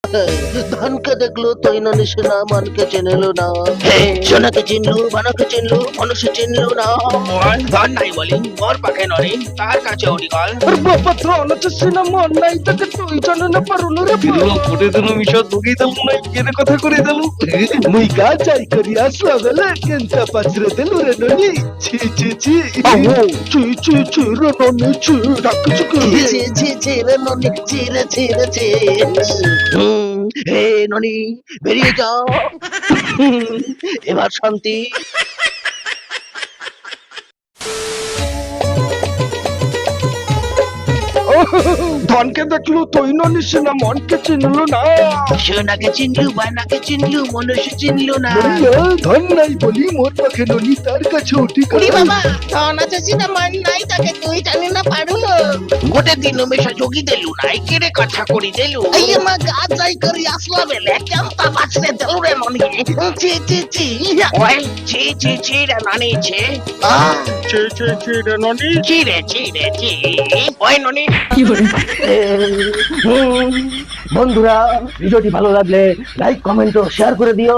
ধনকে দেখলো তৈ ননি সেনা মনকে চেনেলো না, সোনাকে চিনলো বানাকে চিনলো মানুষ চিনলো না। ধন নাই বলি মোর পাখে ননি তার কাছে ওটি কল বাবা ধন আছে সিনা মন নাই তাকে তুই জানে না পারুলো রে দিলু কোটে দিলু মিশত দুগি দিলু নাই কেনে কথা করে দিলু মুই গা যাই করি আসলা বেলা কেনটা পাছরে দিলু রে ননি ছি ছি ছি ছি ছি ছি রে ননি ছি ডাকছু ছি ছি ছি রে ননি ছি রে ছি রে ছি। হে ননি বেরিয়ে যাও, এবার শান্তি। ধনকে দেখলো তুই ননি সিনা মনকে চিনলো না। সোনাকে চিনলু বানাকে চিনলু মানুষ চিনলু না। ধন নাই বলি মোর পাখে ননি তার কাছে উঠি ওরে বাবা, ধন আছে সিনা মান নাই তাকে তুই জানি না পারুলো। গোটে দিন মেশা যোগী দেলু নাই কেড়ে কথা করি দেলু। এই মা গা যাই করি আসলা বেলে কেমতা বাঁচলে দেলু রে ননি। ছি ছি ছি ওই ছি ছি ছি রে ননি ছি। ছি ছি ছি রে ননি ছি রে ছি রে ছি। ওই ননি। বন্ধুরা ভিডিওটি ভালো লাগলে লাইক কমেন্ট ও শেয়ার করে দিও।